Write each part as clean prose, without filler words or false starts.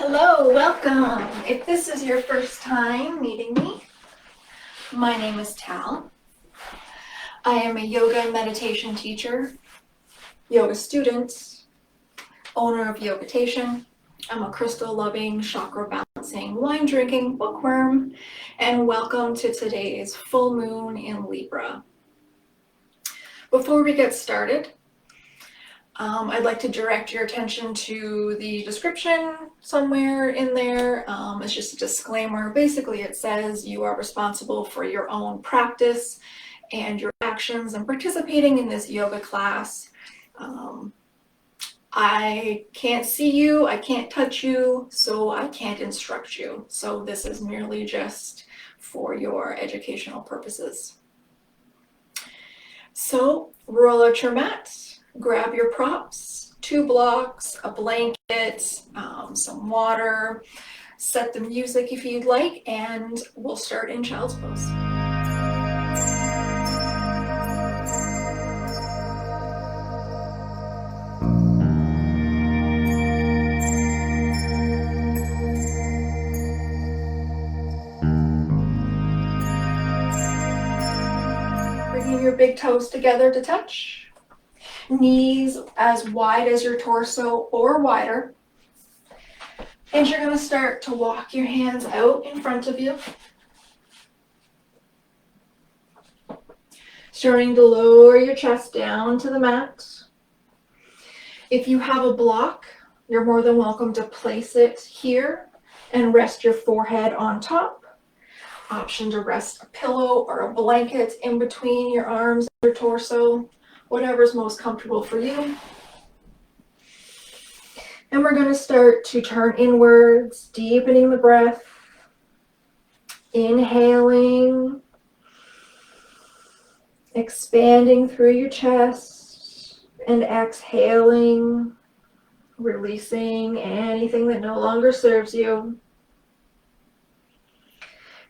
Hello, welcome. If this is your first time meeting me, my name is Tal. I am a yoga and meditation teacher, yoga student, owner of Yogatation. I'm a crystal-loving, chakra-balancing, wine-drinking bookworm, and welcome to today's full moon in Libra. Before we get started, I'd like to direct your attention to the description somewhere in there. It's just a disclaimer. Basically, it says you are responsible for your own practice and your actions and participating in this yoga class. I can't see you, I can't touch you, so I can't instruct you. So this is merely just for your educational purposes. So roll out your mat. Grab your props, 2 blocks, a blanket, some water, set the music if you'd like, and we'll start in child's pose. Bringing your big toes together to touch. Knees as wide as your torso or wider. And you're going to start to walk your hands out in front of you. Starting to lower your chest down to the mat. If you have a block, you're more than welcome to place it here and rest your forehead on top. Option to rest a pillow or a blanket in between your arms and your torso. Whatever's most comfortable for you. And we're going to start to turn inwards, deepening the breath. Inhaling, expanding through your chest, and exhaling, releasing anything that no longer serves you.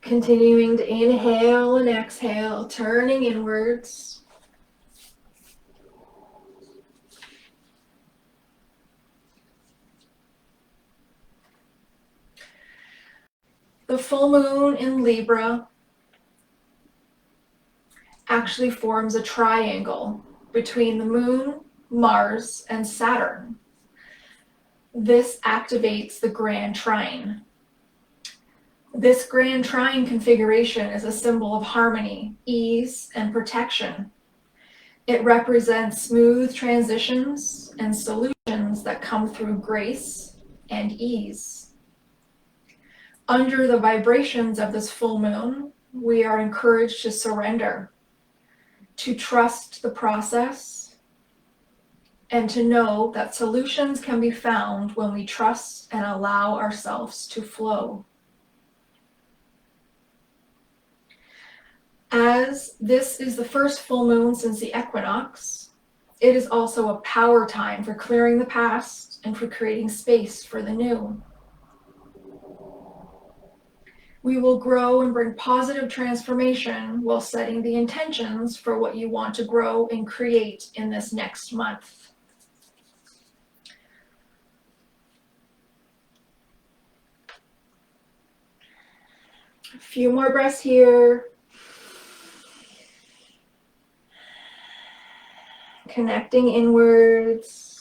Continuing to inhale and exhale, turning inwards. The full moon in Libra actually forms a triangle between the moon, Mars, and Saturn. This activates the grand trine. This grand trine configuration is a symbol of harmony, ease, and protection. It represents smooth transitions and solutions that come through grace and ease. Under the vibrations of this full moon, we are encouraged to surrender, to trust the process, and to know that solutions can be found when we trust and allow ourselves to flow. As this is the first full moon since the equinox, it is also a power time for clearing the past and for creating space for the new. We will grow and bring positive transformation while setting the intentions for what you want to grow and create in this next month. A few more breaths here. Connecting inwards.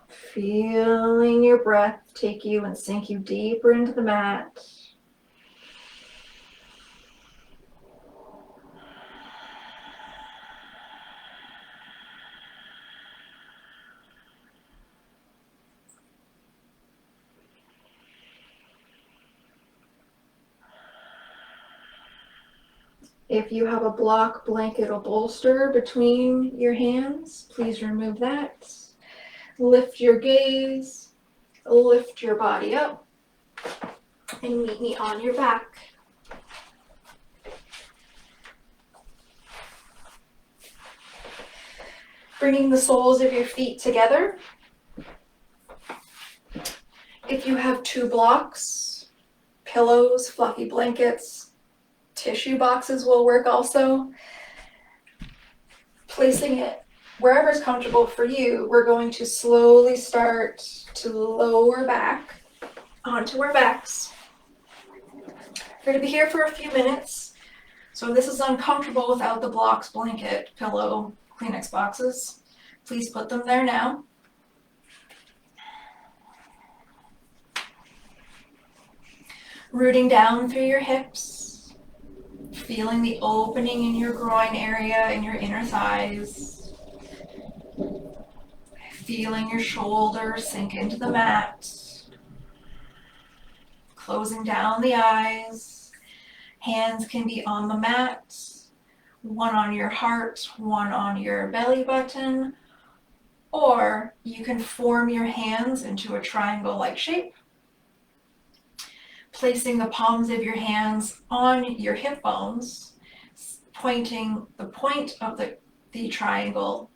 Feeling your breath take you and sink you deeper into the mat. If you have a block, blanket, or bolster between your hands, please remove that. Lift your gaze, lift your body up, and meet me on your back. Bringing the soles of your feet together. If you have 2 blocks, pillows, fluffy blankets, tissue boxes will work also. Placing it wherever's comfortable for you, we're going to slowly start to lower back onto our backs. We're going to be here for a few minutes. So if this is uncomfortable without the blocks, blanket, pillow, Kleenex boxes, please put them there now. Rooting down through your hips, feeling the opening in your groin area and your inner thighs. Feeling your shoulders sink into the mat. Closing down the eyes. Hands can be on the mat, one on your heart, one on your belly button, or you can form your hands into a triangle-like shape. Placing the palms of your hands on your hip bones, pointing the point of the triangle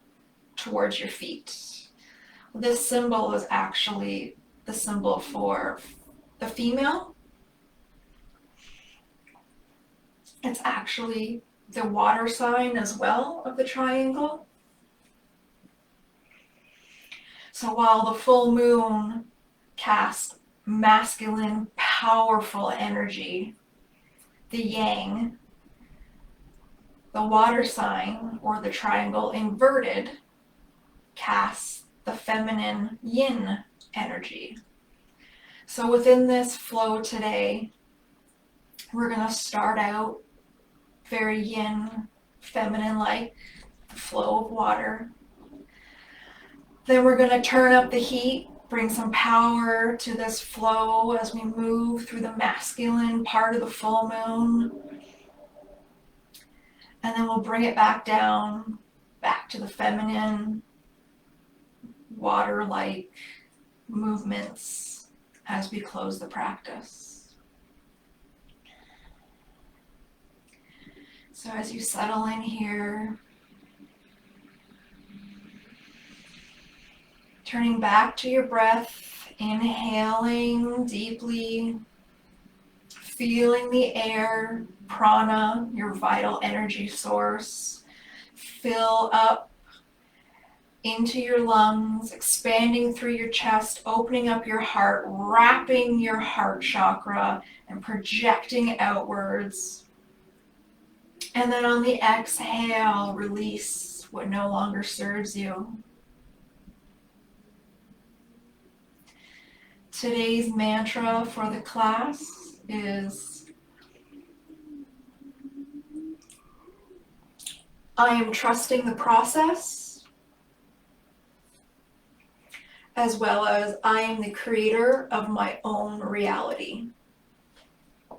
towards your feet. This symbol is actually the symbol for the female. It's actually the water sign as well of the triangle. So while the full moon casts masculine, powerful energy, the yang, the water sign or the triangle inverted casts the feminine yin energy. So within this flow today, we're going to start out very yin, feminine-like, the flow of water. Then we're going to turn up the heat, bring some power to this flow as we move through the masculine part of the full moon. And then we'll bring it back down, back to the feminine, water-like movements as we close the practice. So as you settle in here, turning back to your breath, inhaling deeply, feeling the air, prana, your vital energy source, fill up into your lungs, expanding through your chest, opening up your heart, wrapping your heart chakra and projecting outwards. And then on the exhale, release what no longer serves you. Today's mantra for the class is, I am trusting the process, as well as I am the creator of my own reality. A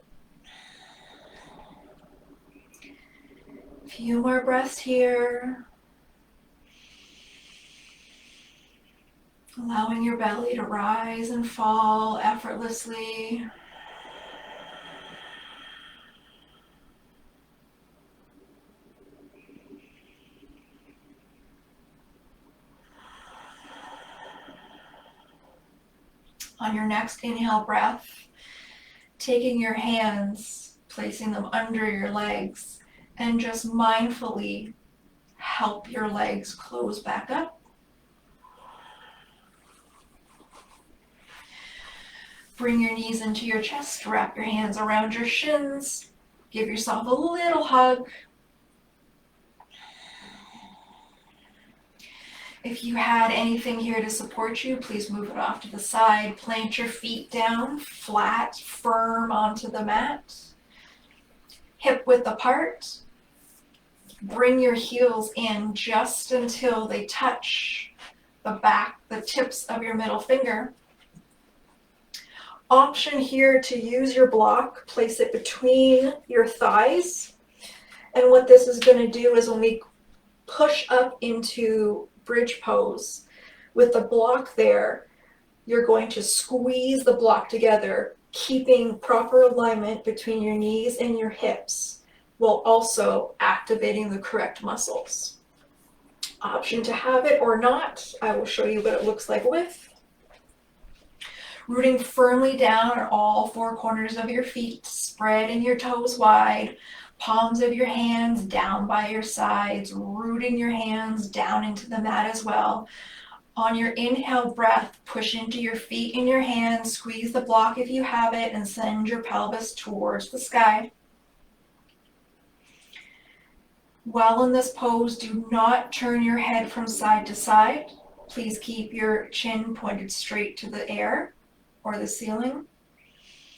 few more breaths here. Allowing your belly to rise and fall effortlessly. On your next inhale breath, taking your hands, placing them under your legs, and just mindfully help your legs close back up. Bring your knees into your chest, wrap your hands around your shins, give yourself a little hug. If you had anything here to support you, please move it off to the side. Plant your feet down, flat, firm onto the mat. Hip width apart. Bring your heels in just until they touch the tips of your middle finger. Option here to use your block, place it between your thighs. And what this is going to do is when we push up into bridge pose with the block there, you're going to squeeze the block together, keeping proper alignment between your knees and your hips, while also activating the correct muscles. Option to have it or not. I will show you what it looks like with. Rooting firmly down on all four corners of your feet, spreading your toes wide, Palms of your hands down by your sides, rooting your hands down into the mat as well. On your inhale breath, push into your feet and your hands, squeeze the block if you have it, and send your pelvis towards the sky. While in this pose, do not turn your head from side to side. Please keep your chin pointed straight to the air or the ceiling.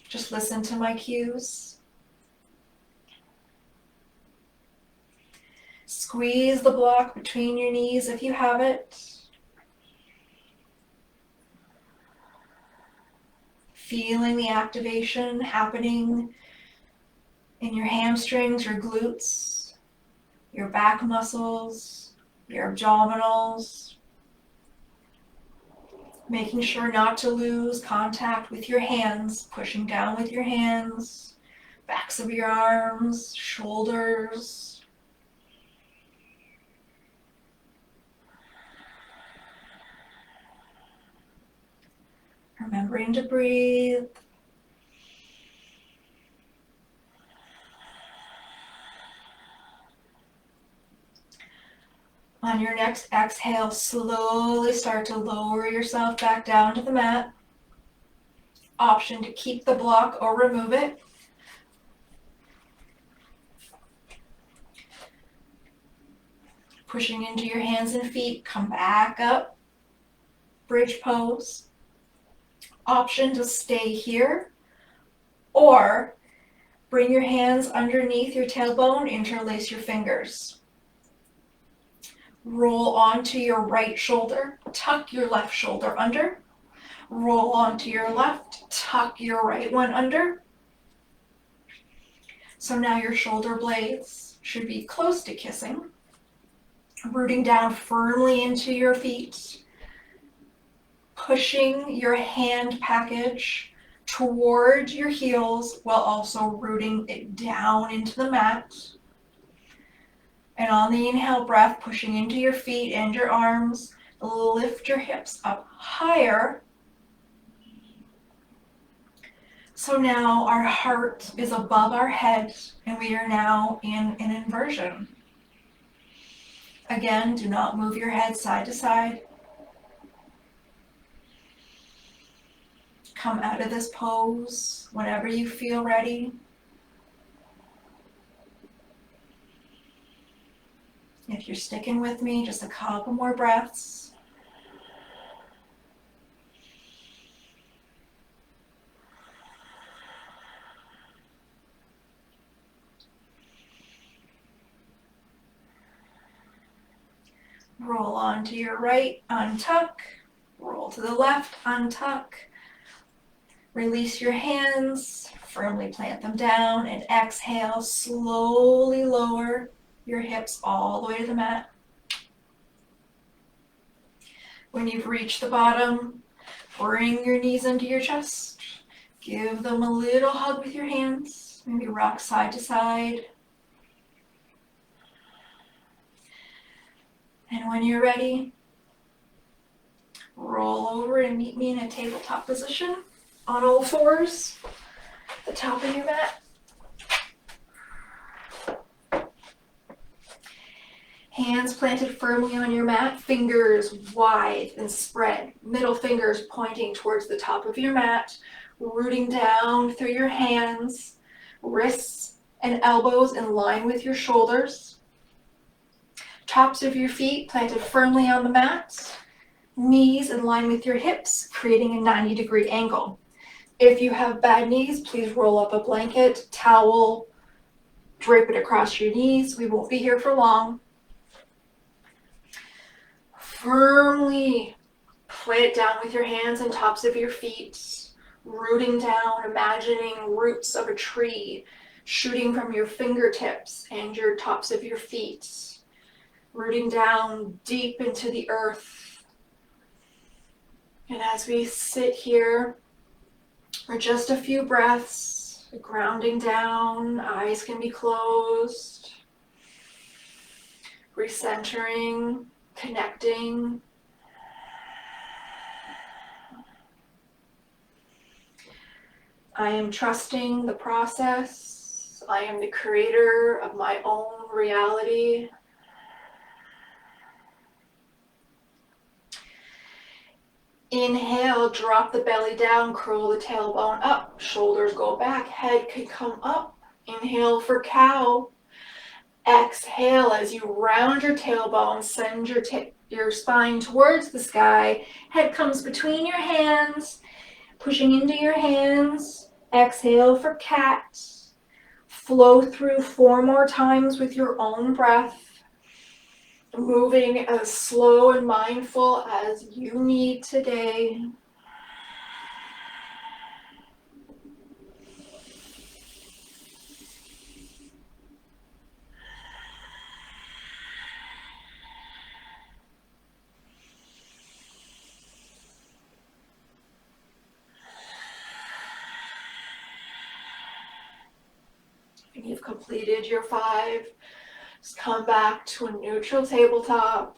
Just listen to my cues. Squeeze the block between your knees if you have it. Feeling the activation happening in your hamstrings, your glutes, your back muscles, your abdominals. Making sure not to lose contact with your hands, pushing down with your hands, backs of your arms, shoulders. Remembering to breathe. On your next exhale, slowly start to lower yourself back down to the mat. Option to keep the block or remove it. Pushing into your hands and feet, come back up. Bridge pose. Option to stay here, or bring your hands underneath your tailbone, interlace your fingers. Roll onto your right shoulder, tuck your left shoulder under. Roll onto your left, tuck your right one under. So now your shoulder blades should be close to kissing. Rooting down firmly into your feet. Pushing your hand package toward your heels while also rooting it down into the mat. And on the inhale breath, pushing into your feet and your arms, lift your hips up higher. So now our heart is above our head and we are now in an inversion. Again, do not move your head side to side. Come out of this pose whenever you feel ready. If you're sticking with me, just a couple more breaths. Roll on to your right, untuck. Roll to the left, untuck. Release your hands, firmly plant them down, and exhale, slowly lower your hips all the way to the mat. When you've reached the bottom, bring your knees into your chest. Give them a little hug with your hands. Maybe rock side to side. And when you're ready, roll over and meet me in a tabletop position on all fours, the top of your mat. Hands planted firmly on your mat, fingers wide and spread, middle fingers pointing towards the top of your mat, rooting down through your hands, wrists and elbows in line with your shoulders. Tops of your feet planted firmly on the mat, knees in line with your hips, creating a 90-degree angle. If you have bad knees, please roll up a blanket, towel, drape it across your knees. We won't be here for long. Firmly plant it down with your hands and tops of your feet, rooting down, imagining roots of a tree shooting from your fingertips and your tops of your feet, rooting down deep into the earth. And as we sit here for just a few breaths, grounding down, eyes can be closed, recentering, connecting. I am trusting the process I am the creator of my own reality. Inhale, drop the belly down, curl the tailbone up, shoulders go back, head can come up. Inhale for cow. Exhale as you round your tailbone, send your spine towards the sky. Head comes between your hands, pushing into your hands. Exhale for cat. Flow through 4 more times with your own breath. Moving as slow and mindful as you need today. When you've completed your 5, just come back to a neutral tabletop.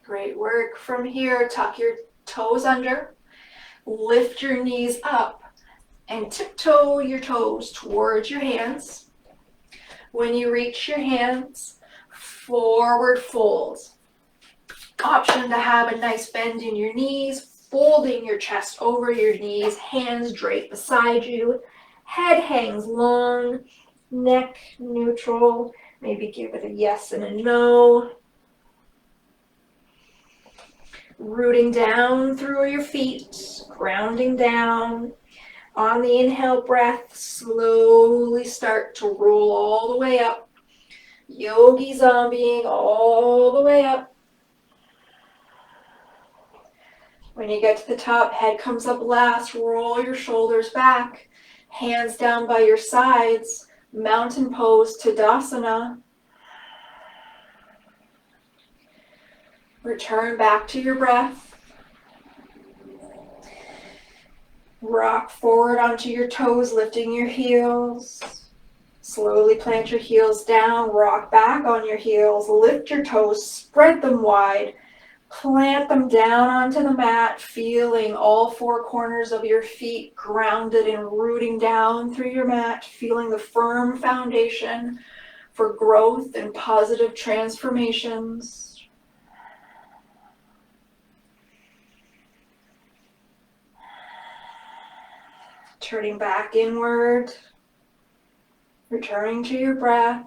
Great work. From here, tuck your toes under, lift your knees up, and tiptoe your toes towards your hands. When you reach your hands, forward fold. Option to have a nice bend in your knees, folding your chest over your knees, hands drape beside you, head hangs long, neck neutral, maybe give it a yes and a no. Rooting down through your feet, grounding down. On the inhale breath, slowly start to roll all the way up. Yogi zombieing all the way up. When you get to the top, head comes up last, roll your shoulders back, hands down by your sides, mountain pose, Tadasana. Return back to your breath. Rock forward onto your toes, lifting your heels. Slowly plant your heels down, rock back on your heels, lift your toes, spread them wide, plant them down onto the mat, feeling all 4 corners of your feet grounded and rooting down through your mat, feeling the firm foundation for growth and positive transformations. Turning back inward, returning to your breath.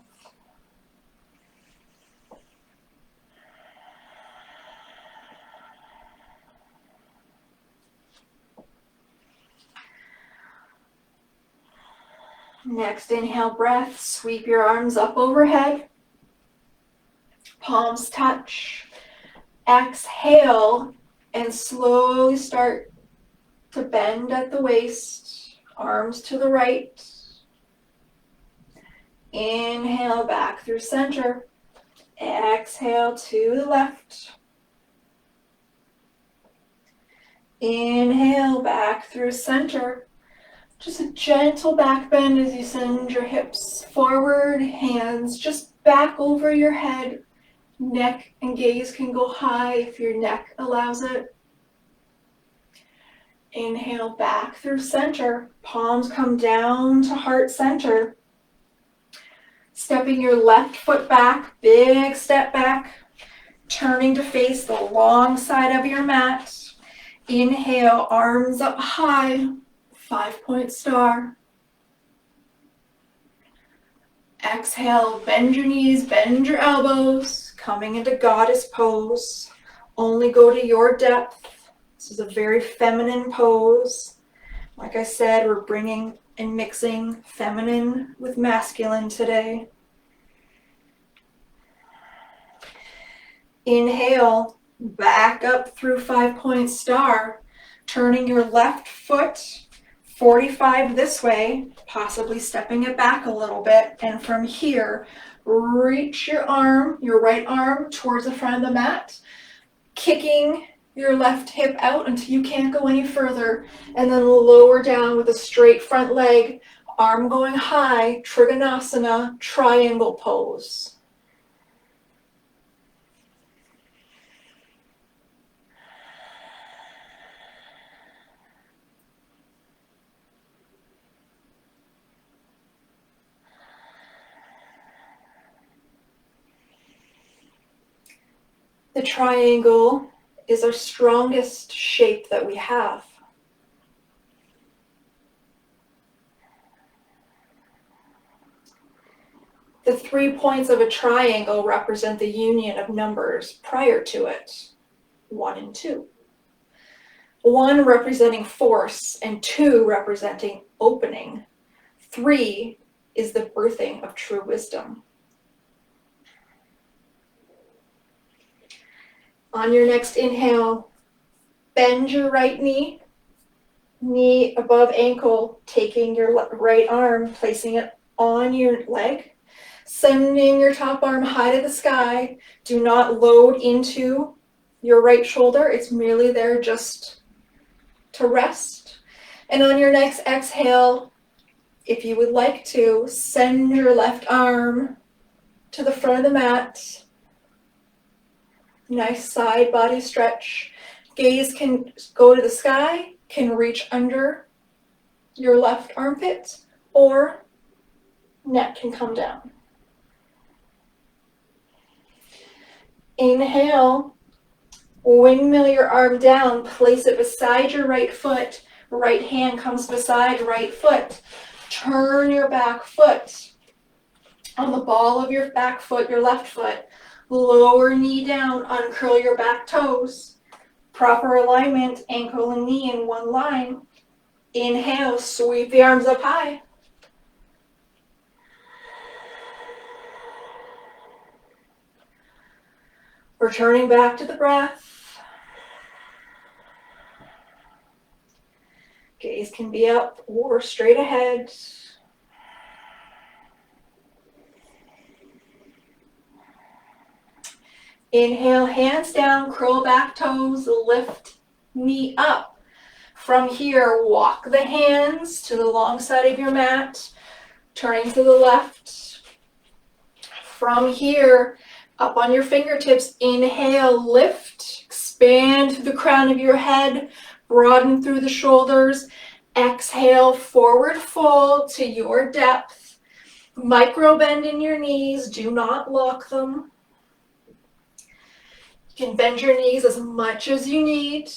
Next inhale breath, sweep your arms up overhead, palms touch. Exhale and slowly start to bend at the waist, arms to the right. Inhale back through center. Exhale to the left. Inhale back through center. Just a gentle back bend as you send your hips forward, hands just back over your head. Neck and gaze can go high if your neck allows it. Inhale back through center. Palms come down to heart center. Stepping your left foot back, big step back. Turning to face the long side of your mat. Inhale, arms up high, 5-point star. Exhale, bend your knees, bend your elbows, coming into goddess pose. Only go to your depth. This is a very feminine pose. Like I said, we're bringing and mixing feminine with masculine today. Inhale, back up through 5-point star, turning your left foot 45 this way, possibly stepping it back a little bit. And from here, reach your arm, your right arm towards the front of the mat, kicking your left hip out until you can't go any further, and then lower down with a straight front leg, arm going high, Trigonosaur, triangle pose. The triangle is our strongest shape that we have. The 3 points of a triangle represent the union of numbers prior to it, 1 and 2. 1 representing force and 2 representing opening. 3 is the birthing of true wisdom. On your next inhale, bend your right knee, knee above ankle, taking your right arm, placing it on your leg, sending your top arm high to the sky. Do not load into your right shoulder. It's merely there just to rest. And on your next exhale, if you would like to, send your left arm to the front of the mat. Nice side body stretch. Gaze can go to the sky, can reach under your left armpit, or neck can come down. Inhale, windmill your arm down, place it beside your right foot. Right hand comes beside right foot. Turn your back foot on the ball of your back foot, your left foot. Lower knee down, uncurl your back toes. Proper alignment, ankle and knee in one line. Inhale, sweep the arms up high. Returning back to the breath. Gaze can be up or straight ahead. Inhale, hands down, curl back toes, lift knee up. From here, walk the hands to the long side of your mat, turning to the left. From here, up on your fingertips, inhale, lift, expand through the crown of your head, broaden through the shoulders. Exhale, forward fold to your depth. Micro bend in your knees, do not lock them. You can bend your knees as much as you need.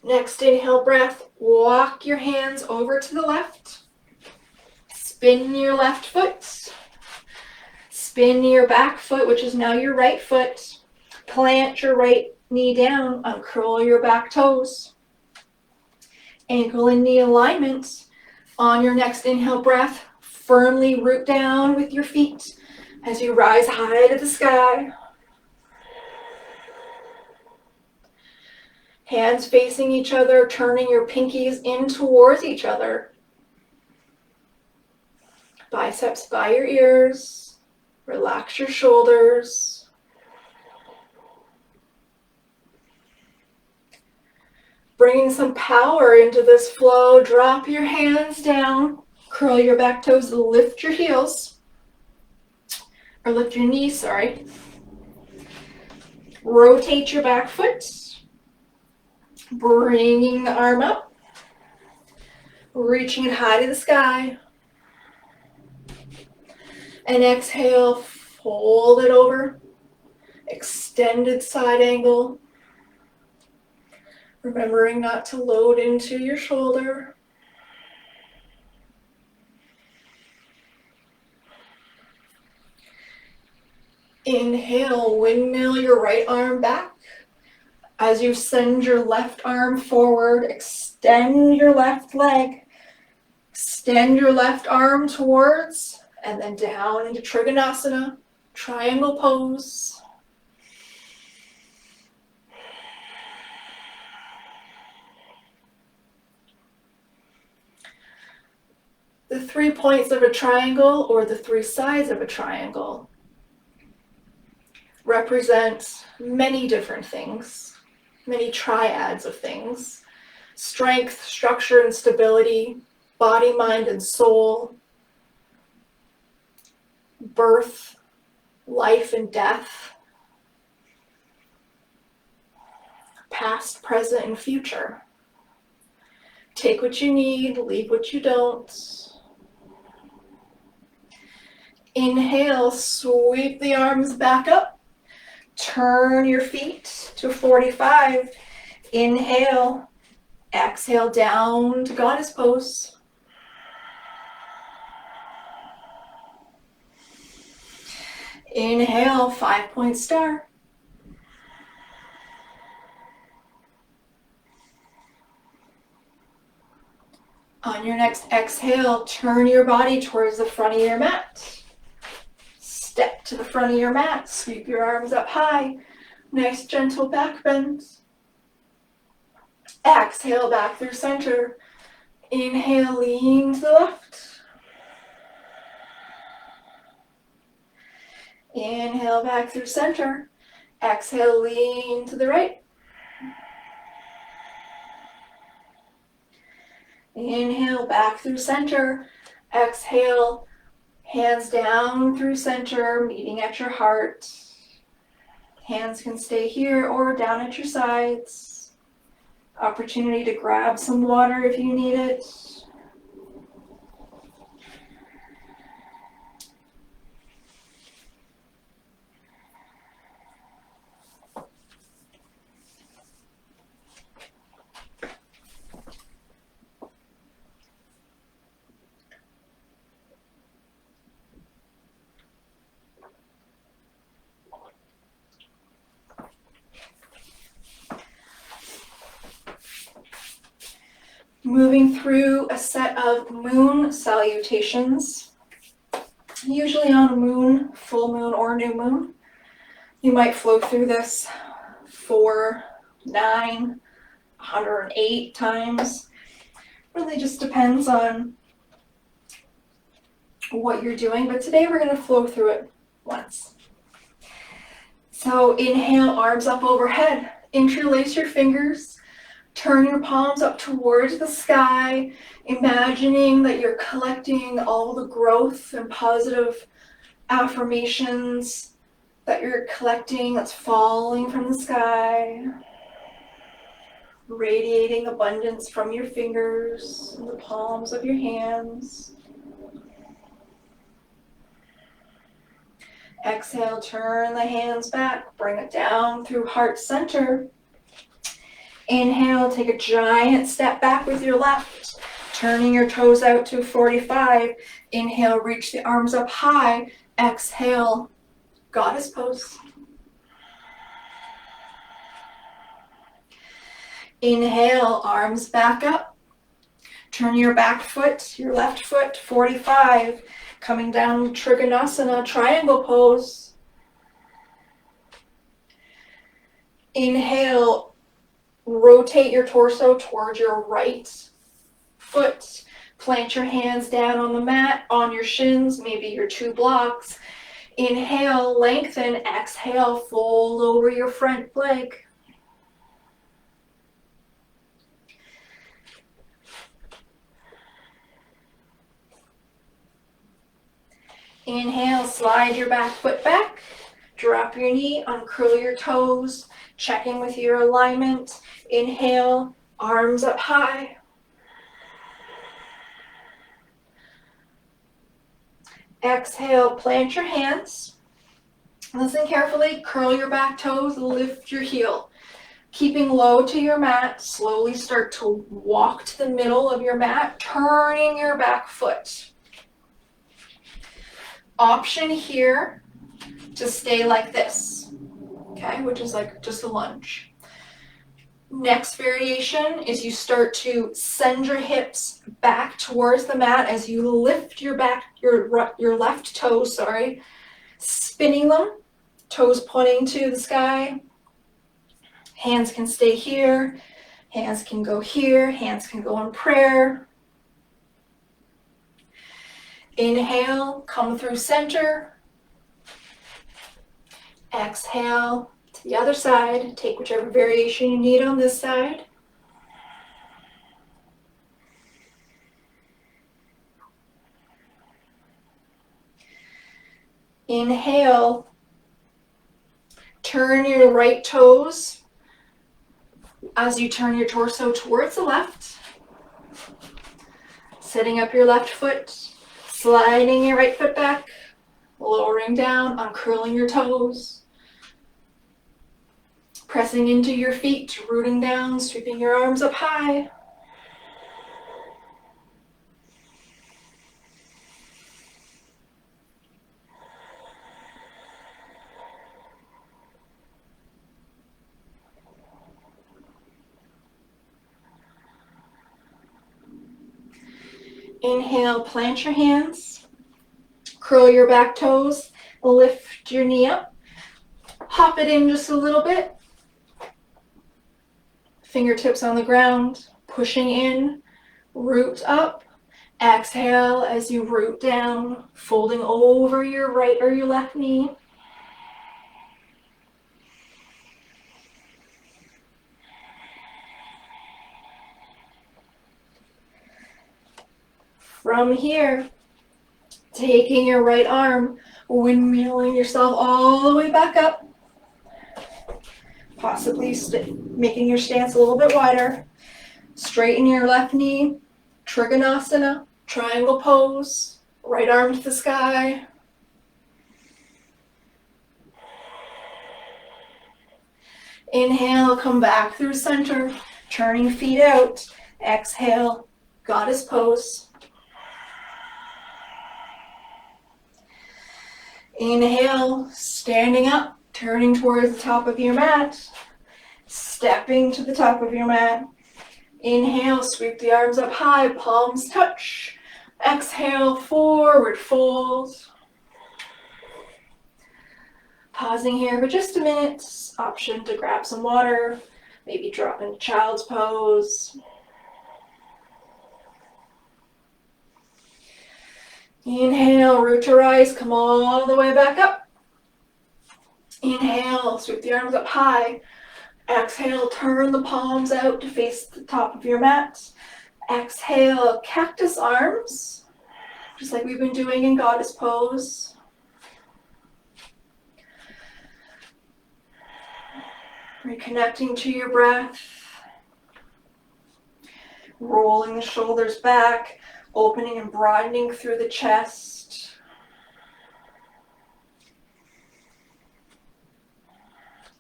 Next inhale breath, walk your hands over to the left. Spin your left foot. Spin your back foot, which is now your right foot. Plant your right knee down, uncurl your back toes. Ankle and knee alignment. On your next inhale breath, firmly root down with your feet as you rise high to the sky. Hands facing each other, turning your pinkies in towards each other. Biceps by your ears. Relax your shoulders. Bringing some power into this flow, drop your hands down, curl your back toes, lift your heels, or lift your knees, sorry. Rotate your back foot. Bringing the arm up, reaching it high to the sky, and exhale, fold it over, extended side angle, remembering not to load into your shoulder. Inhale, windmill your right arm back. As you send your left arm forward, extend your left leg, extend your left arm towards, and then down into Trigonosaana, triangle pose. The 3 points of a triangle, or the 3 sides of a triangle, represent many different things. Many triads of things: strength, structure, and stability, body, mind, and soul, birth, life, and death, past, present, and future. Take what you need, leave what you don't. Inhale, sweep the arms back up. Turn your feet to 45. Inhale, exhale down to goddess pose. Inhale, 5-point star. On your next exhale, turn your body towards the front of your mat. Step to the front of your mat, sweep your arms up high. Nice gentle back bend. Exhale back through center. Inhale, lean to the left. Inhale back through center. Exhale, lean to the right. Inhale back through center. Exhale, hands down through center, meeting at your heart. Hands can stay here or down at your sides. Opportunity to grab some water if you need it. Moving through a set of moon salutations, usually on a moon, full moon or new moon. You might flow through this 4, 9, 108 times. Really just depends on what you're doing, but today we're going to flow through it once. So inhale, arms up overhead. Interlace your fingers. Turn your palms up towards the sky, imagining that you're collecting all the growth and positive affirmations that you're collecting that's falling from the sky, radiating abundance from your fingers and the palms of your hands. Exhale, turn the hands back, bring it down through heart center. Inhale, take a giant step back with your left, turning your toes out to 45. Inhale, reach the arms up high. Exhale, goddess pose. Inhale, arms back up. Turn your back foot, your left foot, 45. Coming down, Trigonosaana, triangle pose. Inhale, rotate your torso towards your right foot. Plant your hands down on the mat, on your shins, maybe your 2 blocks. Inhale, lengthen. Exhale, fold over your front leg. Inhale, slide your back foot back. Drop your knee, uncurl your toes, checking with your alignment. Inhale, arms up high. Exhale, plant your hands. Listen carefully, curl your back toes, lift your heel. Keeping low to your mat, slowly start to walk to the middle of your mat, turning your back foot. Option here to stay like this, okay, which is like just a lunge. Next variation is you start to send your hips back towards the mat as you lift your left toes, spinning them, toes pointing to the sky. Hands can stay here, hands can go here, hands can go in prayer. Inhale, come through center. Exhale to the other side. Take whichever variation you need on this side. Inhale, turn your right toes as you turn your torso towards the left. Setting up your left foot, sliding your right foot back, lowering down, uncurling your toes. Pressing into your feet, rooting down, sweeping your arms up high. Inhale, plant your hands, curl your back toes, lift your knee up, hop it in just a little bit. Fingertips on the ground, pushing in, root up. Exhale as you root down, folding over your right or your left knee. From here, taking your right arm, windmilling yourself all the way back up, possibly making your stance a little bit wider. Straighten your left knee, Trigonosaana, triangle pose, right arm to the sky. Inhale, come back through center, turning feet out. Exhale, goddess pose. Inhale, standing up, turning towards the top of your mat, stepping to the top of your mat. Inhale, sweep the arms up high, palms touch. Exhale, forward fold. Pausing here for just a minute. Option to grab some water, maybe drop into child's pose. Inhale, root to rise, come all the way back up. Inhale, sweep the arms up high. Exhale, turn the palms out to face the top of your mat. Exhale, cactus arms, just like we've been doing in goddess pose. Reconnecting to your breath. Rolling the shoulders back, opening and broadening through the chest.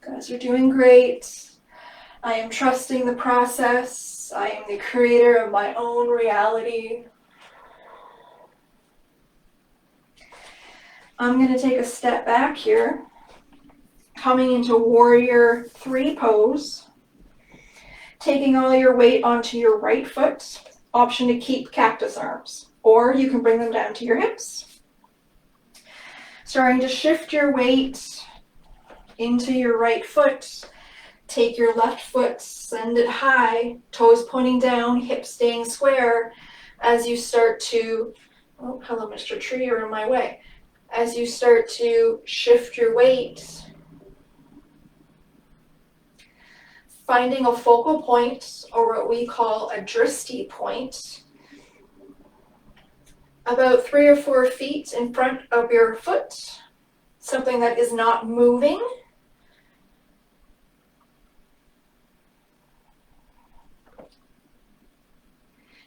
Guys, you're doing great. I am trusting the process. I am the creator of my own reality. I'm going to take a step back here, coming into warrior 3 pose, taking all your weight onto your right foot, option to keep cactus arms, or you can bring them down to your hips. Starting to shift your weight into your right foot, take your left foot, send it high, toes pointing down, hips staying square as you start to, oh, hello Mr. Tree, you're in my way. As you start to shift your weight, finding a focal point, or what we call a drishti point, about 3 or 4 feet in front of your foot, something that is not moving.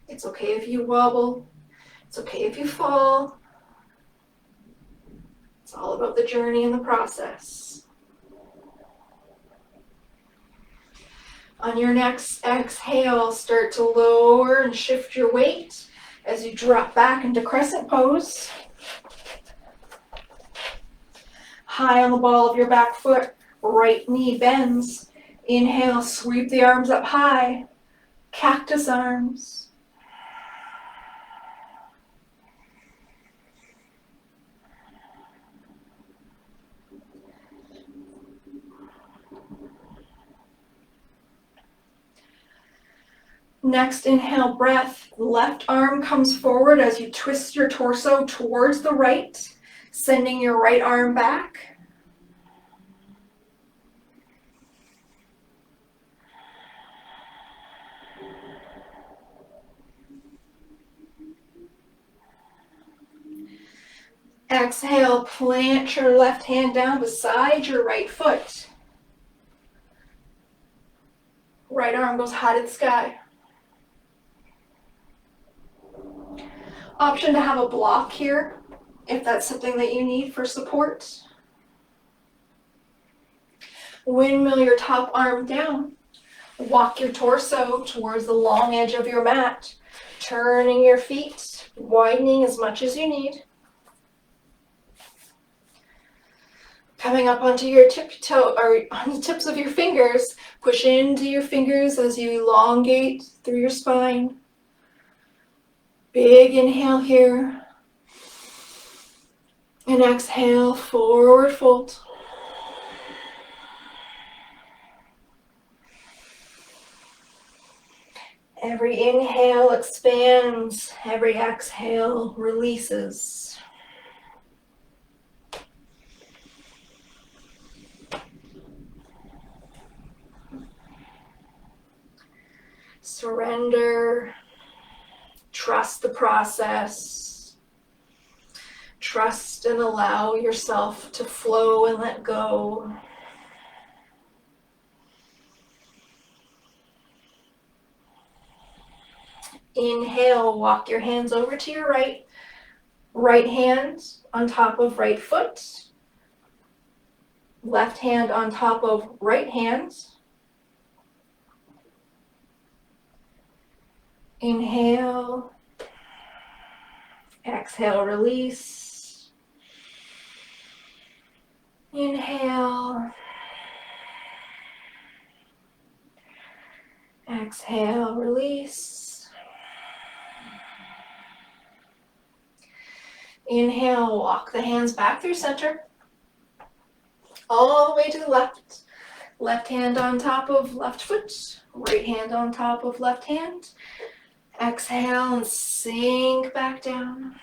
It's okay if you wobble. It's okay if you fall. It's all about the journey and the process. On your next exhale, start to lower and shift your weight as you drop back into crescent pose. High on the ball of your back foot, right knee bends. Inhale, sweep the arms up high. Cactus arms. Next inhale, breath. Left arm comes forward as you twist your torso towards the right, sending your right arm back. Exhale, plant your left hand down beside your right foot. Right arm goes high to the sky. Option to have a block here, if that's something that you need for support. Windmill your top arm down. Walk your torso towards the long edge of your mat, turning your feet, widening as much as you need. Coming up onto your tiptoe, or on the tips of your fingers, push into your fingers as you elongate through your spine. Big inhale here. And exhale, forward fold. Every inhale expands, every exhale releases. Surrender, trust the process, trust and allow yourself to flow and let go. Inhale, walk your hands over to your right. Right hand on top of right foot. Left hand on top of right hand. Inhale. Exhale, release. Inhale. Exhale, release. Inhale, walk the hands back through center. All the way to the left. Left hand on top of left foot. Right hand on top of left hand. Exhale and sink back down.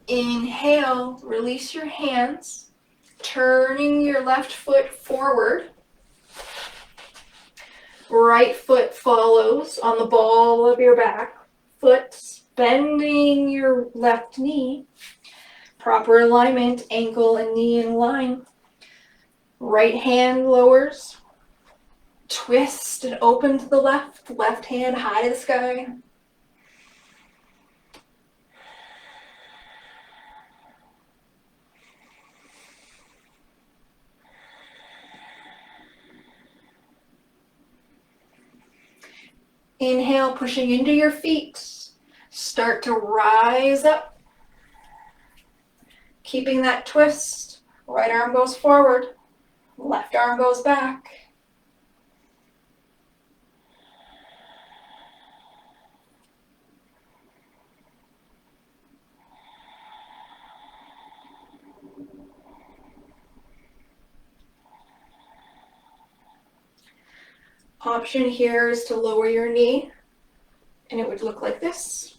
Inhale, release your hands, turning your left foot forward. Right foot follows on the ball of your back foot, bending your left knee. Proper alignment, ankle and knee in line. Right hand lowers. Twist and open to the left. Left hand high to the sky. Inhale, pushing into your feet. Start to rise up. Keeping that twist. Right arm goes forward. Left arm goes back. Option here is to lower your knee, and it would look like this.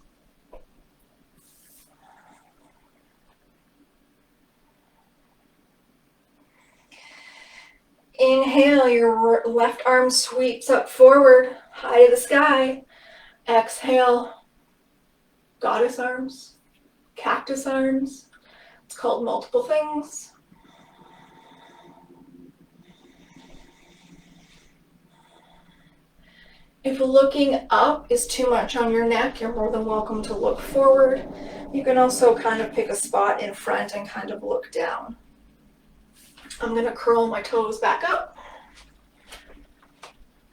Inhale, your left arm sweeps up forward, high to the sky. Exhale, goddess arms, cactus arms. It's called multiple things. If looking up is too much on your neck, you're more than welcome to look forward. You can also kind of pick a spot in front and kind of look down. I'm going to curl my toes back up.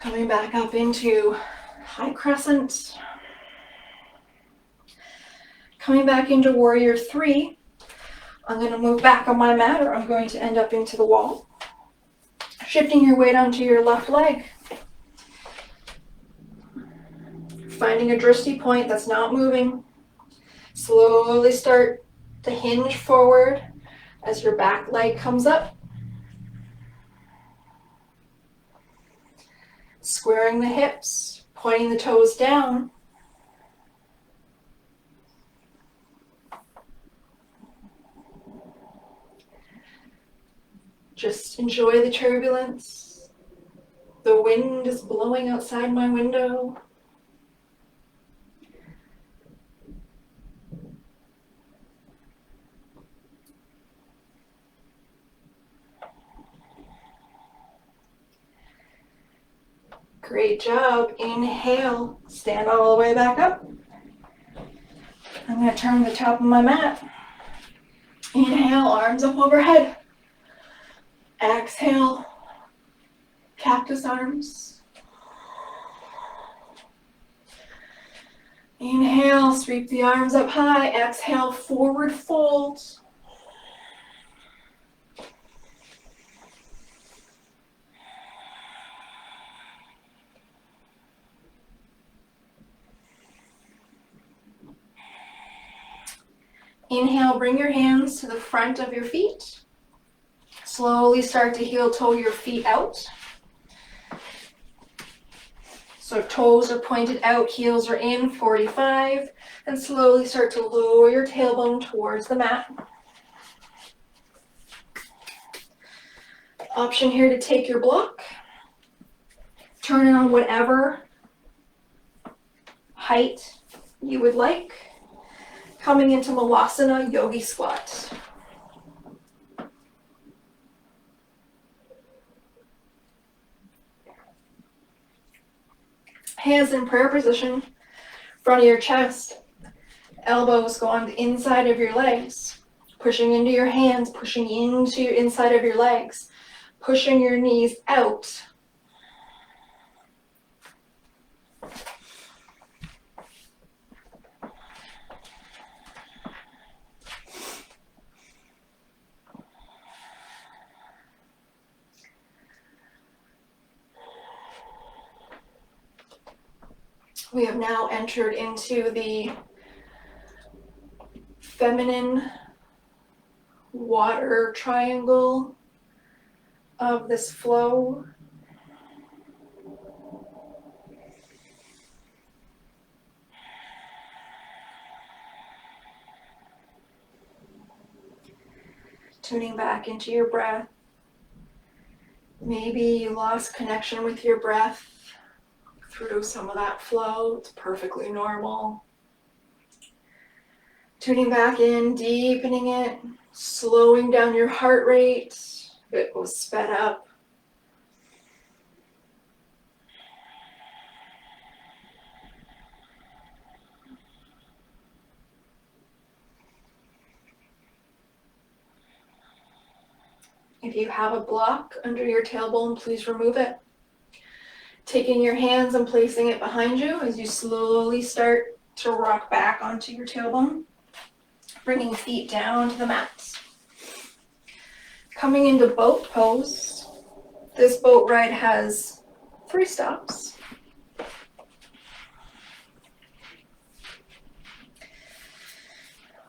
Coming back up into high crescent. Coming back into warrior 3. I'm going to move back on my mat, or I'm going to end up into the wall. Shifting your weight onto your left leg. Finding a drishti point that's not moving. Slowly start to hinge forward as your back leg comes up. Squaring the hips, pointing the toes down. Just enjoy the turbulence. The wind is blowing outside my window. Great job. Inhale, stand all the way back up. I'm going to turn the top of my mat. Inhale, arms up overhead. Exhale, cactus arms. Inhale, sweep the arms up high. Exhale, forward fold. Inhale, bring your hands to the front of your feet. Slowly start to heel toe your feet out. So toes are pointed out, heels are in, 45. And slowly start to lower your tailbone towards the mat. Option here to take your block. Turn it on whatever height you would like. Coming into Malasana Yogi Squat. Hands in prayer position, front of your chest. Elbows go on the inside of your legs. Pushing into your hands, pushing into your inside of your legs. Pushing your knees out. We have now entered into the feminine water triangle of this flow. Tuning back into your breath. Maybe you lost connection with your breath through some of that flow. It's perfectly normal. Tuning back in, deepening it, slowing down your heart rate if it was sped up. If you have a block under your tailbone, please remove it. Taking your hands and placing it behind you as you slowly start to rock back onto your tailbone. Bringing feet down to the mat. Coming into boat pose. This boat ride has 3 stops.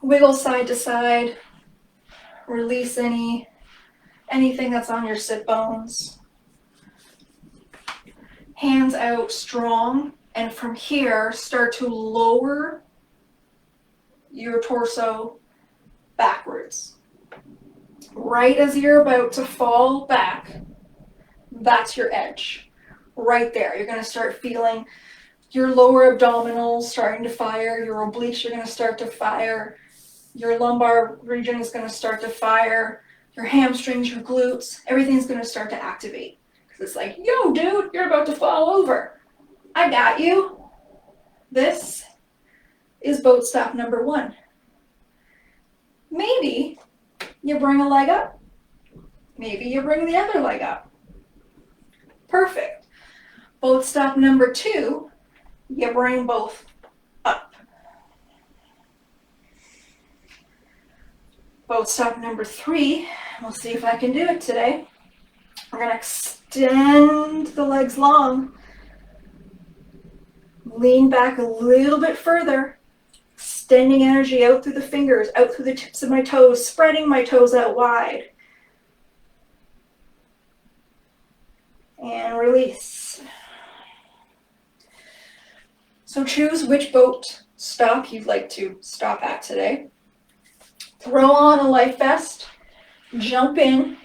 Wiggle side to side. Release anything that's on your sit bones. Hands out strong, and from here, start to lower your torso backwards. Right as you're about to fall back, that's your edge. Right there, you're gonna start feeling your lower abdominals starting to fire, your obliques are gonna start to fire, your lumbar region is gonna start to fire, your hamstrings, your glutes, everything's gonna start to activate. It's like, yo, dude, you're about to fall over. I got you. This is boat stop number 1. Maybe you bring a leg up. Maybe you bring the other leg up. Perfect. Boat stop number 2, you bring both up. Boat stop number 3, we'll see if I can do it today. We're going to extend the legs long. Lean back a little bit further. Extending energy out through the fingers, out through the tips of my toes, spreading my toes out wide. And release. So choose which boat stop you'd like to stop at today. Throw on a life vest. Jump in.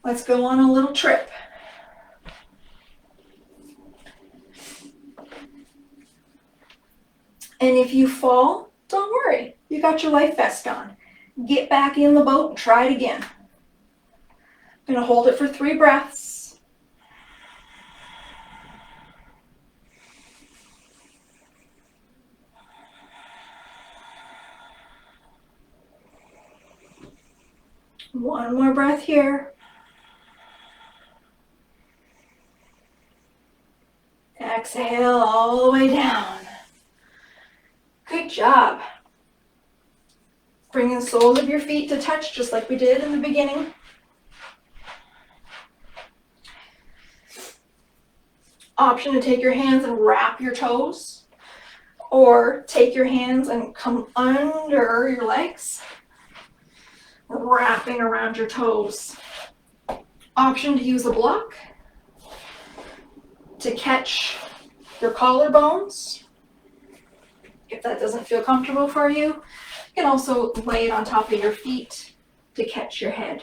Let's go on a little trip. And if you fall, don't worry. You got your life vest on. Get back in the boat and try it again. I'm going to hold it for 3 breaths. One more breath here. Exhale all the way down. Good job. Bring the soles of your feet to touch just like we did in the beginning. Option to take your hands and wrap your toes, or take your hands and come under your legs, wrapping around your toes. Option to use a block to catch your collarbones. If that doesn't feel comfortable for you, you can also lay it on top of your feet to catch your head.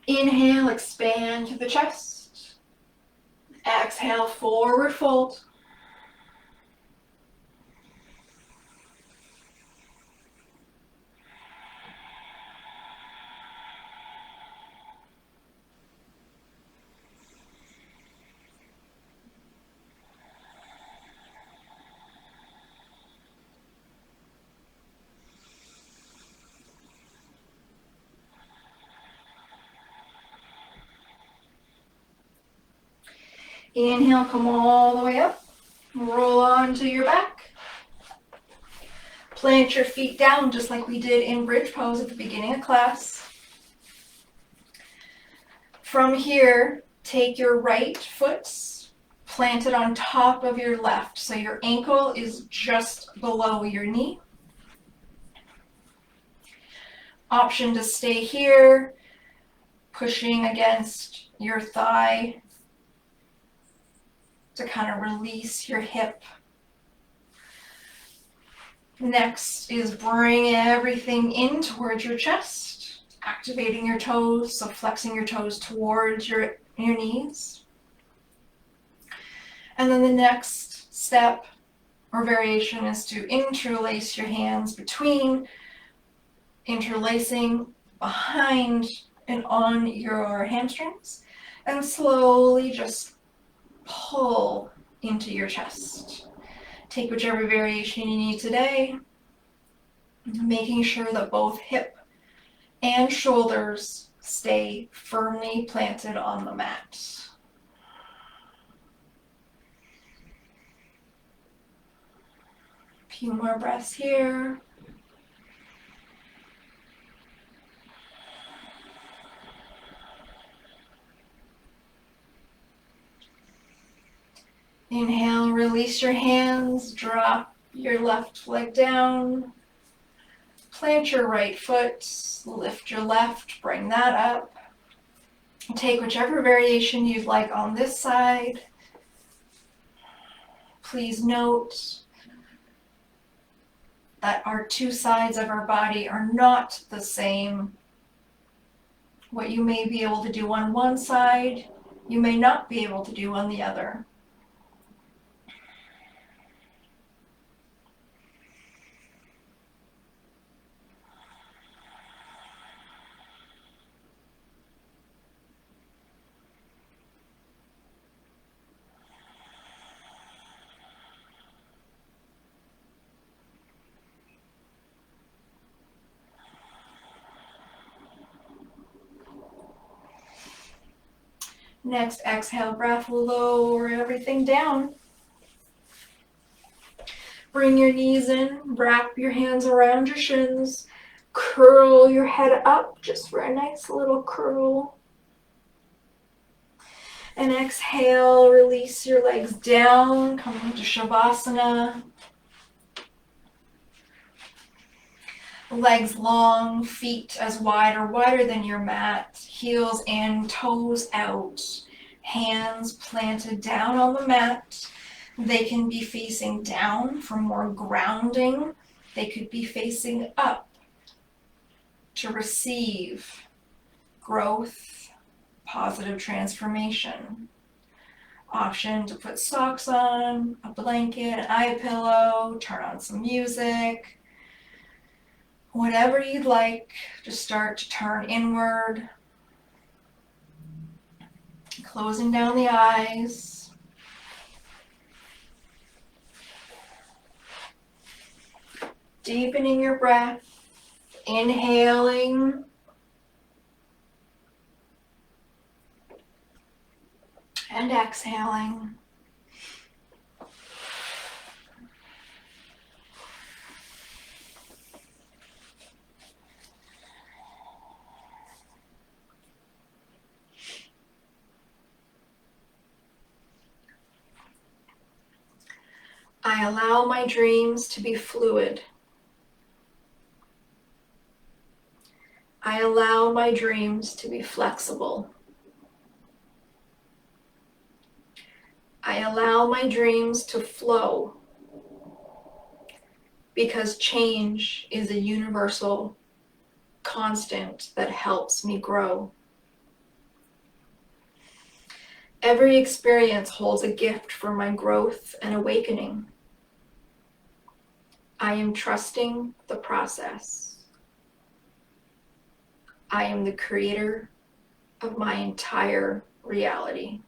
Inhale, expand to the chest. Exhale, forward fold. Inhale, come all the way up. Roll onto your back. Plant your feet down just like we did in bridge pose at the beginning of class. From here, take your right foot, plant it on top of your left, so your ankle is just below your knee. Option to stay here, pushing against your thigh to kind of release your hip. Next is bring everything in towards your chest, activating your toes, so flexing your toes towards your knees. And then the next step or variation is to interlace your hands between, interlacing behind and on your hamstrings, and slowly just pull into your chest. Take whichever variation you need today, making sure that both hip and shoulders stay firmly planted on the mat. A few more breaths here. Inhale, release your hands, drop your left leg down, plant your right foot, lift your left, bring that up. Take whichever variation you'd like on this side. Please note that our 2 sides of our body are not the same. What you may be able to do on one side, you may not be able to do on the other. Next exhale breath, lower everything down. Bring your knees in, wrap your hands around your shins, curl your head up just for a nice little curl. And exhale, release your legs down, come into Savasana. Legs long, feet as wide or wider than your mat, heels and toes out, hands planted down on the mat. They can be facing down for more grounding. They could be facing up to receive. growth, positive transformation. Option to put socks on, a blanket, an eye pillow, turn on some music, whatever you'd like. Just start to turn inward, closing down the eyes. Deepening your breath, inhaling and exhaling. I allow my dreams to be fluid. I allow my dreams to be flexible. I allow my dreams to flow because change is a universal constant that helps me grow. Every experience holds a gift for my growth and awakening. I am trusting the process. I am the creator of my entire reality.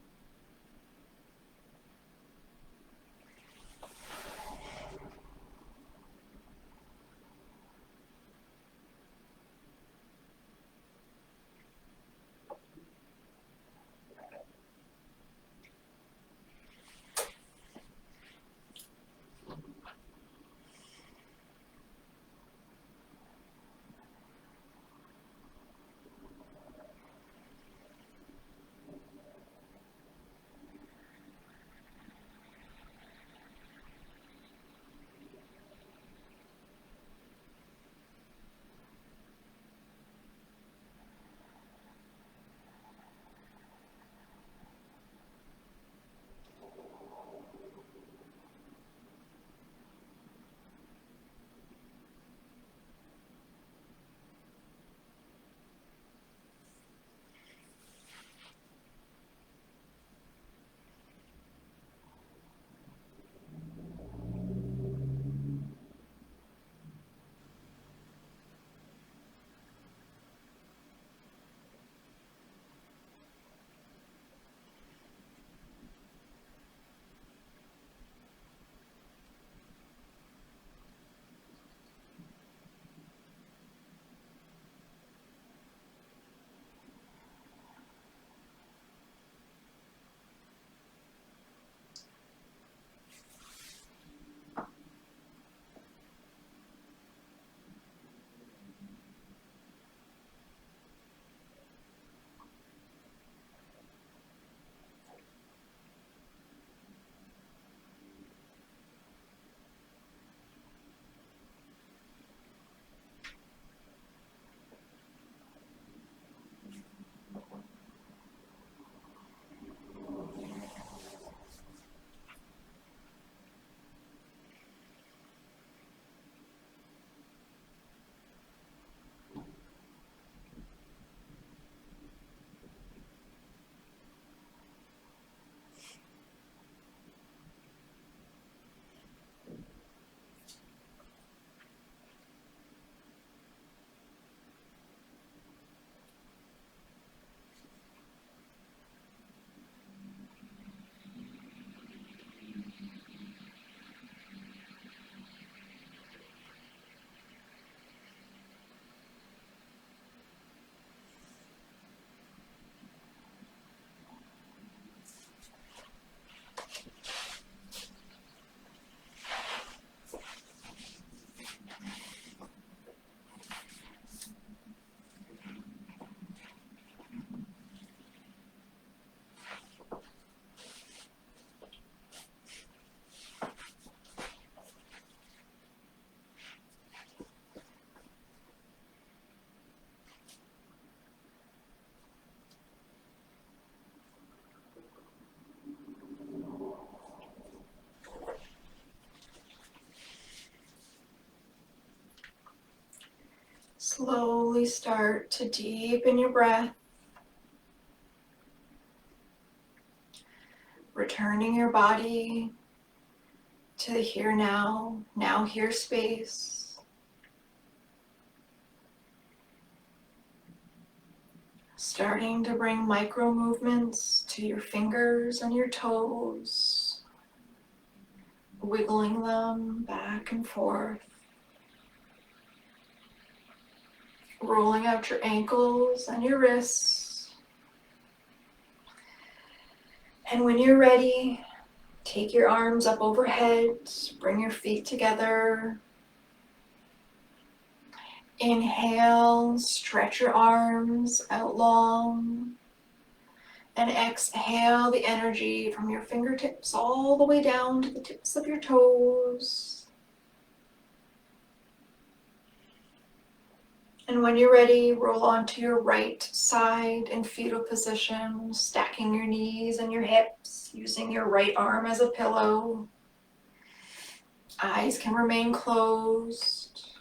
Slowly start to deepen your breath, returning your body to the here now, now here space. Starting to bring micro movements to your fingers and your toes, wiggling them back and forth. Rolling out your ankles and your wrists. And when you're ready, take your arms up overhead, bring your feet together. Inhale, stretch your arms out long. And exhale the energy from your fingertips all the way down to the tips of your toes. And when you're ready, roll onto your right side in fetal position, stacking your knees and your hips, using your right arm as a pillow. Eyes can remain closed.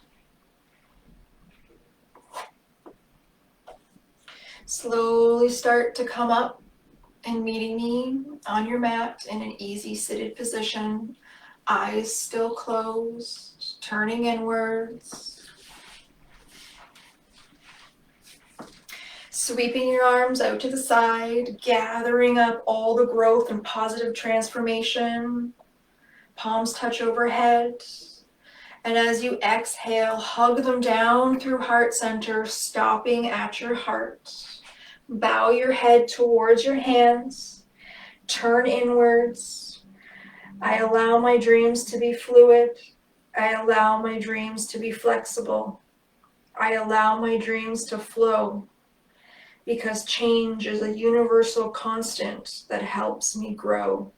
Slowly start to come up and meeting me on your mat in an easy seated position. Eyes still closed, turning inwards. Sweeping your arms out to the side, gathering up all the growth and positive transformation. Palms touch overhead. And as you exhale, hug them down through heart center, stopping at your heart. Bow your head towards your hands. Turn inwards. I allow my dreams to be fluid. I allow my dreams to be flexible. I allow my dreams to flow. Because change is a universal constant that helps me grow.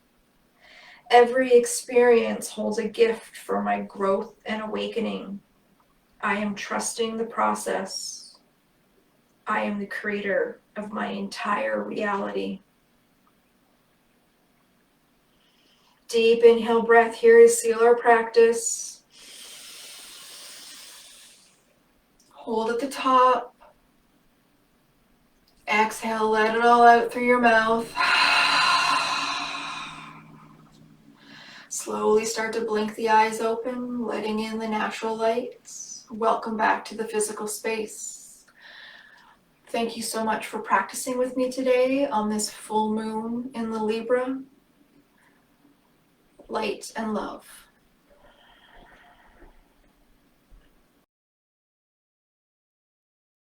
Every experience holds a gift for my growth and awakening. I am trusting the process. I am the creator of my entire reality. Deep inhale breath here to seal our practice. Hold at the top. Exhale, let it all out through your mouth. Slowly start to blink the eyes open, letting in the natural lights. Welcome back to the physical space. Thank you so much for practicing with me today on this full moon in the Libra. Light and love.